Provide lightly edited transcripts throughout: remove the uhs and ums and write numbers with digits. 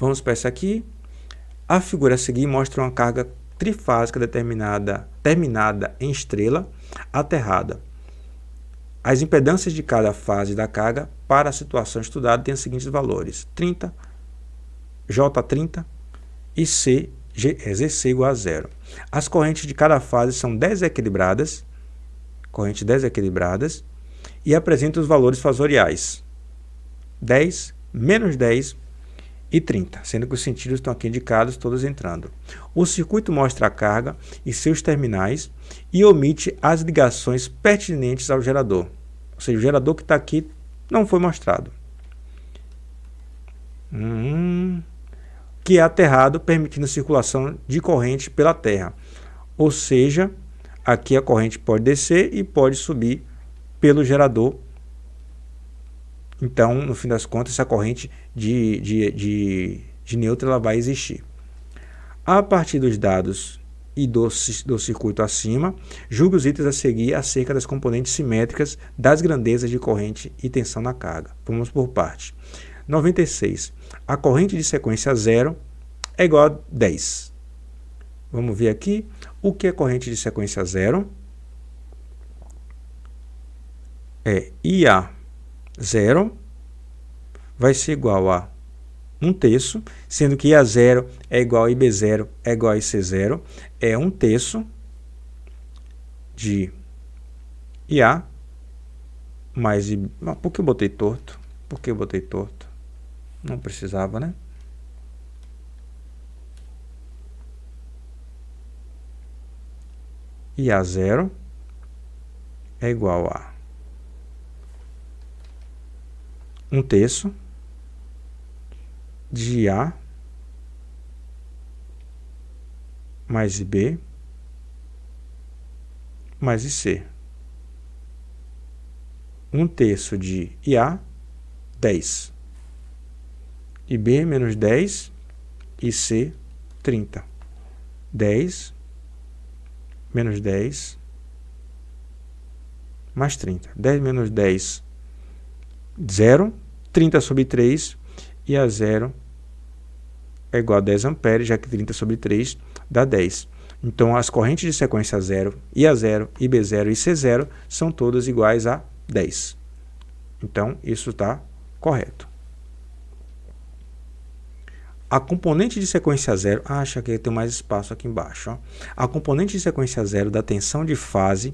Vamos para essa aqui. A figura a seguir mostra uma carga trifásica terminada em estrela aterrada. As impedâncias de cada fase da carga para a situação estudada têm os seguintes valores: 30, J30 e ZC igual a 0. As correntes de cada fase são desequilibradas, e apresentam os valores fasoriais 10, menos 10 e 30, sendo que os sentidos estão aqui indicados, todos entrando. O circuito mostra a carga e seus terminais e omite as ligações pertinentes ao gerador. Ou seja, o gerador que está aqui não foi mostrado. Que é aterrado, permitindo a circulação de corrente pela Terra. Ou seja, aqui a corrente pode descer e pode subir pelo gerador. Então, no fim das contas, essa corrente de nêutron ela vai existir. A partir dos dados e do circuito acima, julgue os itens a seguir acerca das componentes simétricas das grandezas de corrente e tensão na carga. Vamos por parte. 96. A corrente de sequência 0 é igual a 10. Vamos ver aqui o que é corrente de sequência 0. É IA0 vai ser igual a 1/3, sendo que IA0 é igual a IB0 é igual a IC0, é 1/3 de IA mais IB. Por que eu botei torto? Não precisava, né? IA0 é igual a 1/3 de IA mais IB mais IC. 1/3 de IA, 10. IB menos 10, IC, 30. 10 menos 10 mais 30. 10 menos 10, 0. 30 sobre 3, e a 0 é igual a 10 amperes, já que 30 sobre 3 dá 10. Então, as correntes de sequência 0, IA0, IB0 e IC0 são todas iguais a 10. Então, isso está correto. A componente de sequência 0, acho que tem mais espaço aqui embaixo. Ó. A componente de sequência 0 da tensão de fase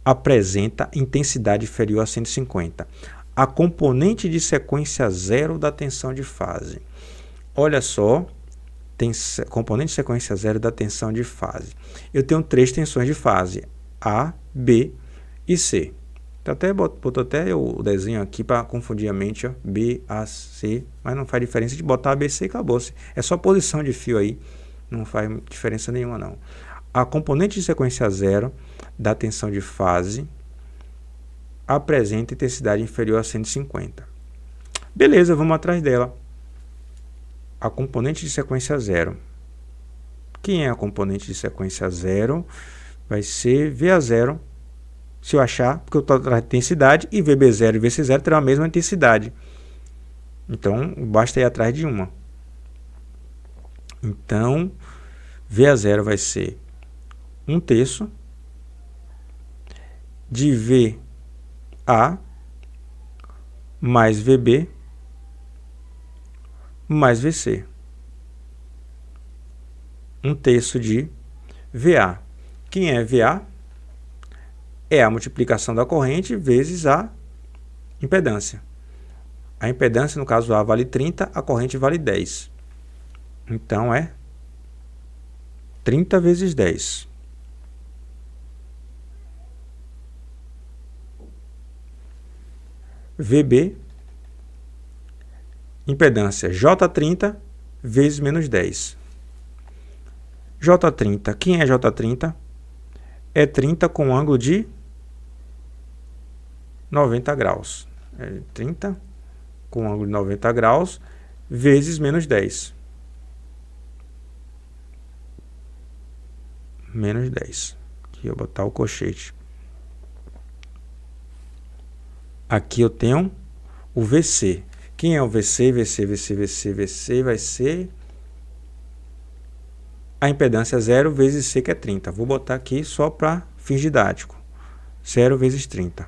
apresenta intensidade inferior a 150. A componente de sequência 0 da tensão de fase. Olha só, tem componente de sequência 0 da tensão de fase. Eu tenho 3 tensões de fase, A, B e C. Botou até o desenho aqui para confundir a mente, ó, B, A, C, mas não faz diferença de botar A, B, C e acabou-se. É só posição de fio aí, não faz diferença nenhuma não. A componente de sequência 0 da tensão de fase apresenta intensidade inferior a 150. Beleza, vamos atrás dela. A componente de sequência 0. Quem é a componente de sequência 0? Vai ser VA0, se eu achar, porque eu estou atrás de intensidade, e VB0 e VC0 terão a mesma intensidade. Então, basta ir atrás de uma. Então, VA0 vai ser 1/3 de VA mais VB mais VC. 1/3 de VA. Quem é VA? É a multiplicação da corrente vezes a impedância. A impedância, no caso A, vale 30, a corrente vale 10. Então, é 30 vezes 10. VB, impedância J30 vezes menos 10. J30, quem é J30? É 30 com ângulo de 90 graus. É 30 com ângulo de 90 graus vezes menos 10. Menos 10. Aqui eu vou botar o colchete. Aqui eu tenho o VC. Quem é o VC? VC vai ser a impedância 0 vezes C, que é 30. Vou botar aqui só para fins didáticos. 0 vezes 30.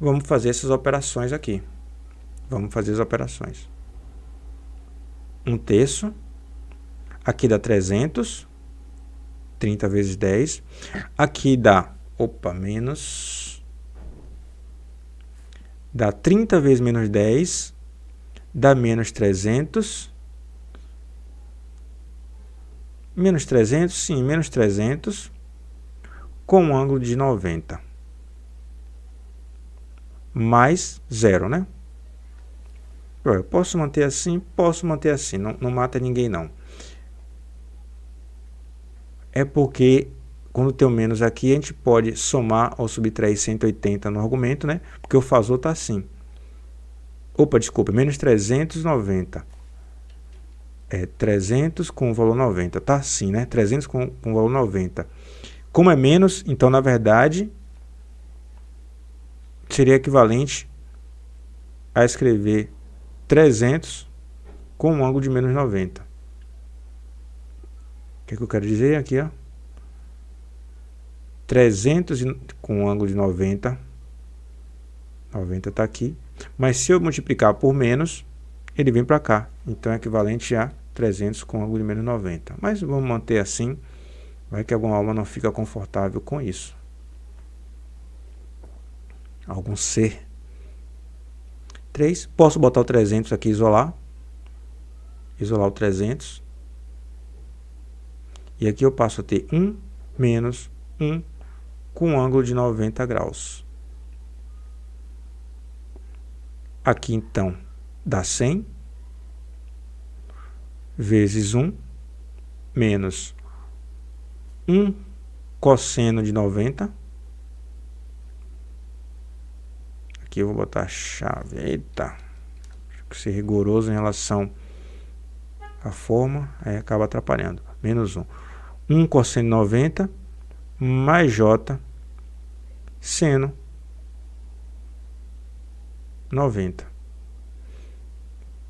Vamos fazer essas operações aqui. Vamos fazer as operações. 1/3. Aqui dá 300. 30 vezes 10. Aqui dá, menos. Dá 30 vezes menos 10. Dá menos 300. Menos 300, sim, menos 300. Com um ângulo de 90. Mais 0, né? Eu posso manter assim, não mata ninguém não. É porque quando tem o menos aqui, a gente pode somar ou subtrair 180 no argumento, né? Porque o fasor está assim. Desculpa, menos 390. 300 com o valor 90. Está assim, né? 300 com o valor 90. Como é menos, então, na verdade, seria equivalente a escrever 300 com um ângulo de menos 90. O que eu quero dizer aqui, ó? 300 com um ângulo de 90. 90 está aqui. Mas se eu multiplicar por menos, ele vem para cá. Então é equivalente a 300 com ângulo de menos 90. Mas vamos manter assim. Vai que alguma alma não fica confortável com isso. Algum ser. 3. Posso botar o 300 aqui e isolar. Isolar o 300. E aqui eu passo a ter 1 menos 1 com um ângulo de 90 graus. Aqui, então, dá 100 vezes 1 menos 1 cosseno de 90. Aqui eu vou botar a chave. Eita! Tem que ser rigoroso em relação à forma, aí acaba atrapalhando. Menos 1. 1 cosseno de 90 mais J seno 90.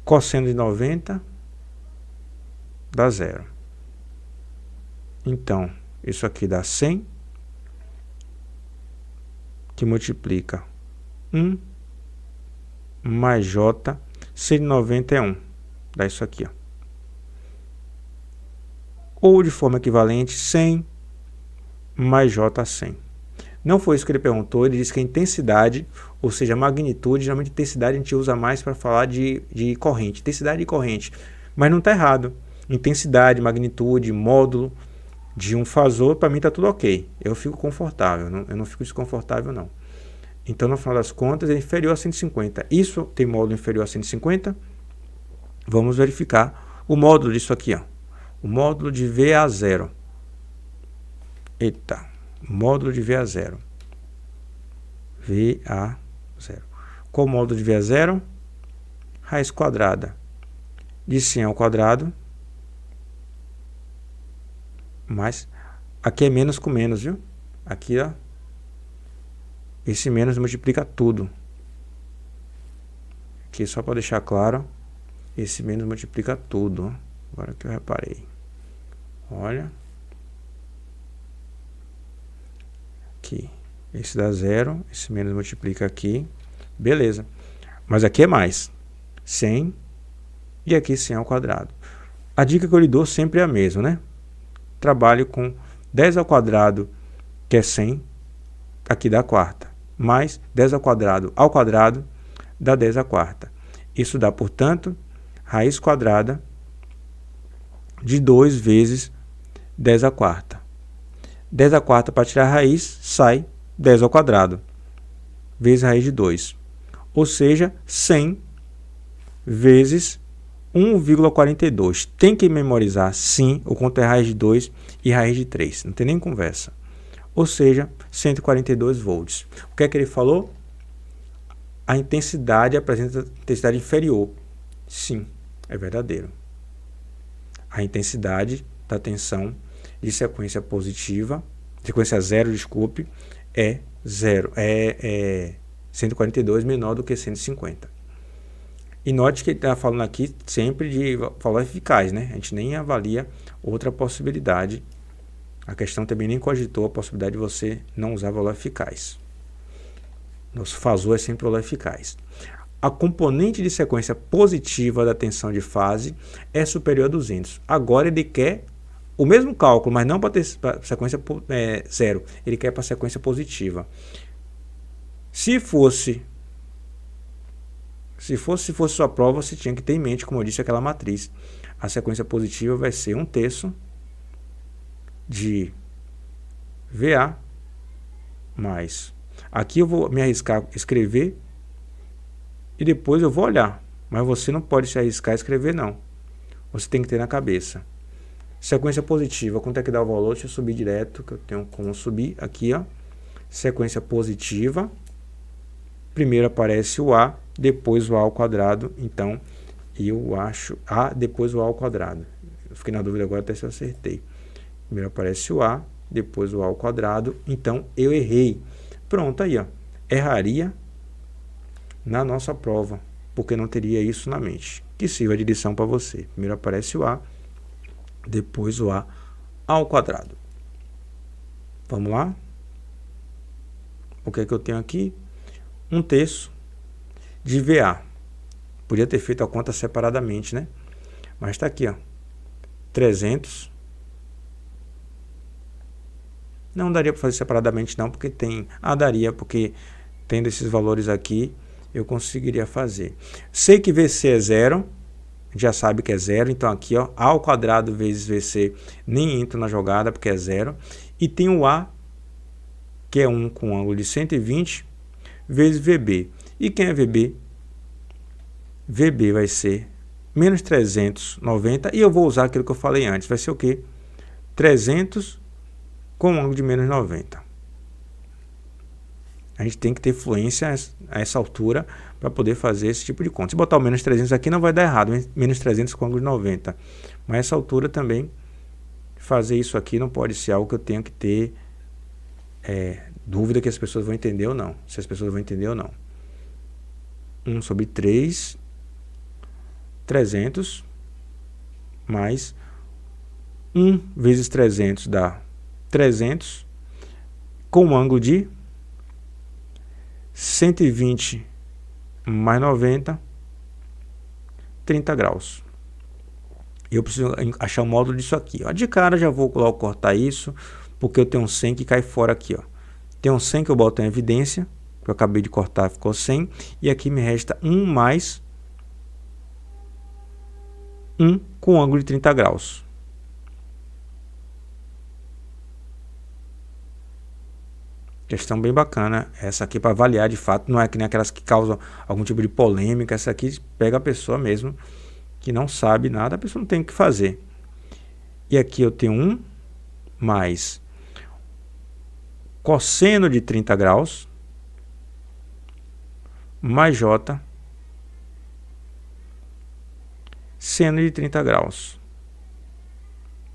Cosseno de 90 dá 0. Então, isso aqui dá 100, que multiplica 1 mais J, 190 é 1. Dá isso aqui, ó. Ou de forma equivalente, 100 mais J a 100. Não foi isso que ele perguntou, ele disse que a intensidade, ou seja, a magnitude, geralmente intensidade a gente usa mais para falar de corrente, intensidade de corrente, mas não está errado. Intensidade, magnitude, módulo de um fasor, para mim está tudo ok. Eu fico confortável, eu não fico desconfortável não. Então, no final das contas, é inferior a 150. Isso tem módulo inferior a 150? Vamos verificar o módulo disso aqui, ó. O módulo de VA0. Eita, módulo de VA0. VA0. Qual o módulo de VA0? Raiz quadrada de 100 ao quadrado. Mas aqui é menos com menos, viu? Aqui, ó. Esse menos multiplica tudo. Aqui só para deixar claro, esse menos multiplica tudo. Agora que eu reparei. Olha. Aqui. Esse dá 0, esse menos multiplica aqui. Beleza. Mas aqui é mais. 100 e aqui 100 ao quadrado. A dica que eu lhe dou sempre é a mesma, né? Trabalho com 10 ao quadrado, que é 100. Aqui dá a quarta. Mais 10 ao quadrado dá 10 à quarta. Isso dá, portanto, raiz quadrada de 2 vezes 10 à quarta. 10 à quarta para tirar a raiz, sai 10 ao quadrado, vezes a raiz de 2. Ou seja, 100 vezes 1,42. Tem que memorizar, sim, o quanto é raiz de 2 e raiz de 3. Não tem nem conversa. Ou seja, 142 volts. O que é que ele falou? A intensidade apresenta intensidade inferior. Sim, é verdadeiro. A intensidade da tensão de sequência positiva, sequência 0, desculpe, é 0. 142 menor do que 150. E note que ele está falando aqui sempre de valor eficaz, né? A gente nem avalia outra possibilidade. A questão também nem cogitou a possibilidade de você não usar valor eficaz. Nosso FASU é sempre valor eficaz. A componente de sequência positiva da tensão de fase é superior a 200. Agora ele quer o mesmo cálculo, mas não para sequência zero. Ele quer para sequência positiva. Se fosse sua prova, você tinha que ter em mente, como eu disse, aquela matriz. A sequência positiva vai ser 1/3 de VA mais. Aqui eu vou me arriscar a escrever e depois eu vou olhar. Mas você não pode se arriscar a escrever, não. Você tem que ter na cabeça. Sequência positiva, quanto é que dá o valor? Deixa eu subir direto, que eu tenho como subir. Aqui, ó. Sequência positiva. Primeiro aparece o A, depois o A ao quadrado. Então, eu acho A, depois o A ao quadrado. Eu fiquei na dúvida agora até se eu acertei. Primeiro aparece o A, depois o A ao quadrado. Então, eu errei. Pronto, aí, ó. Erraria na nossa prova, porque não teria isso na mente. Que sirva de lição para você. Primeiro aparece o A, depois o A ao quadrado. Vamos lá? O que é que eu tenho aqui? 1/3 de VA. Podia ter feito a conta separadamente, né? Mas está aqui, ó. 300. Não daria para fazer separadamente não, porque tem... daria, porque tendo esses valores aqui, eu conseguiria fazer. Sei que VC é zero. Já sabe que é zero. Então aqui, ó, A ao quadrado vezes VC nem entra na jogada, porque é zero. E tem o A, que é 1 com ângulo de 120, vezes VB. E quem é VB? VB vai ser menos 390. E eu vou usar aquilo que eu falei antes. Vai ser o quê? 300 com ângulo de menos 90. A gente tem que ter fluência a essa altura para poder fazer esse tipo de conta. Se botar o menos 300 aqui não vai dar errado. Menos 300 com ângulo de 90. Mas essa altura também, fazer isso aqui não pode ser algo que eu tenha que ter dúvida que as pessoas vão entender ou não. Se as pessoas vão entender ou não. 1/3, 300, mais 1 vezes 300 dá 300, com um ângulo de 120 mais 90, 30 graus. Eu preciso achar o módulo disso aqui. Ó. De cara já vou logo cortar isso, porque eu tenho um 100 que cai fora aqui. Ó. Tem um 100 que eu boto em evidência, que eu acabei de cortar, ficou 100. E aqui me resta 1 mais 1 com ângulo de 30 graus. Questão bem bacana. Essa aqui para avaliar de fato. Não é que nem aquelas que causam algum tipo de polêmica. Essa aqui pega a pessoa mesmo que não sabe nada. A pessoa não tem o que fazer. E aqui eu tenho 1 mais cosseno de 30 graus mais J seno de 30 graus.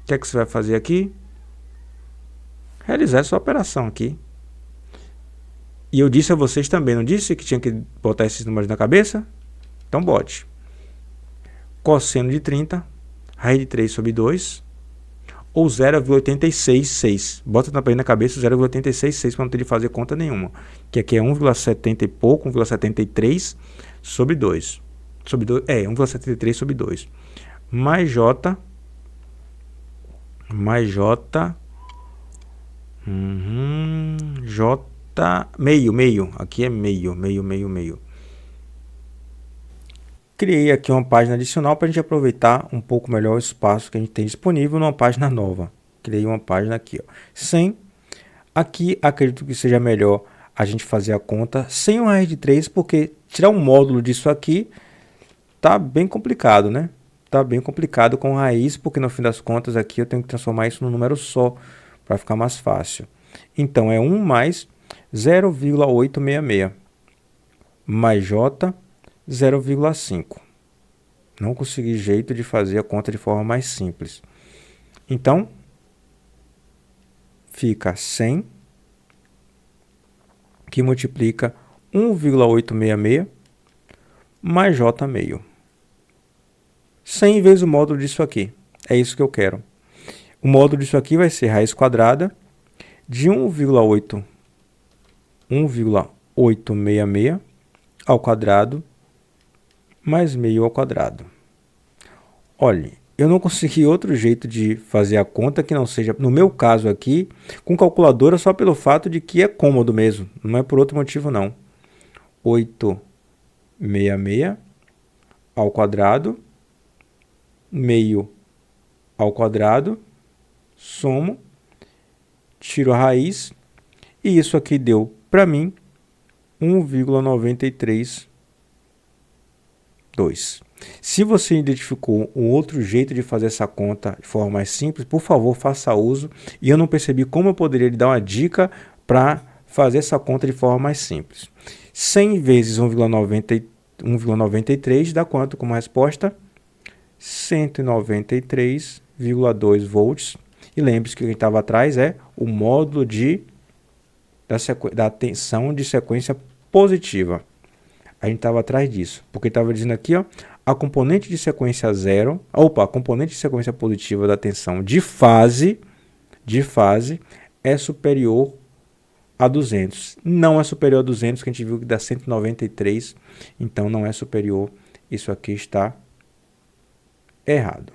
O que é que você vai fazer aqui? Realizar essa operação aqui. E eu disse a vocês também, não disse que tinha que botar esses números na cabeça? Então bote. Cosseno de 30, raiz de 3 sobre 2, ou 0,866. Bota também na cabeça 0,866 para não ter de fazer conta nenhuma. Que aqui é 1,70 e pouco, 1,73 sobre 2. 1,73 sobre 2. Mais J. J. Meio. Aqui é meio. Criei aqui uma página adicional para a gente aproveitar um pouco melhor o espaço que a gente tem disponível numa página nova. Criei uma página aqui, ó. 100. Aqui acredito que seja melhor a gente fazer a conta sem uma raiz de 3, porque tirar um módulo disso aqui tá bem complicado, né? Tá bem complicado com raiz, porque no fim das contas aqui eu tenho que transformar isso num número só para ficar mais fácil. Então é 1 mais 0,866 mais J 0,5. Não consegui jeito de fazer a conta de forma mais simples. Então, fica 100 que multiplica 1,866 mais j meio. 100 vezes o módulo disso aqui. É isso que eu quero. O módulo disso aqui vai ser raiz quadrada de 1,866 ao quadrado mais meio ao quadrado. Olhe, eu não consegui outro jeito de fazer a conta que não seja, no meu caso aqui, com calculadora só pelo fato de que é cômodo mesmo. Não é por outro motivo não. 866 ao quadrado, meio ao quadrado, somo, tiro a raiz, e isso aqui deu para mim 1,932. Se você identificou um outro jeito de fazer essa conta de forma mais simples, por favor, faça uso. E eu não percebi como eu poderia lhe dar uma dica para fazer essa conta de forma mais simples. 100 vezes 1,93 dá quanto como resposta? 193,2 volts. E lembre-se que o que estava atrás é o módulo da tensão de sequência positiva. A gente estava atrás disso, porque estava dizendo aqui, ó, a componente de sequência zero, a componente de sequência positiva da tensão de fase é superior a 200. Não é superior a 200, que a gente viu que dá 193, então não é superior. Isso aqui está errado.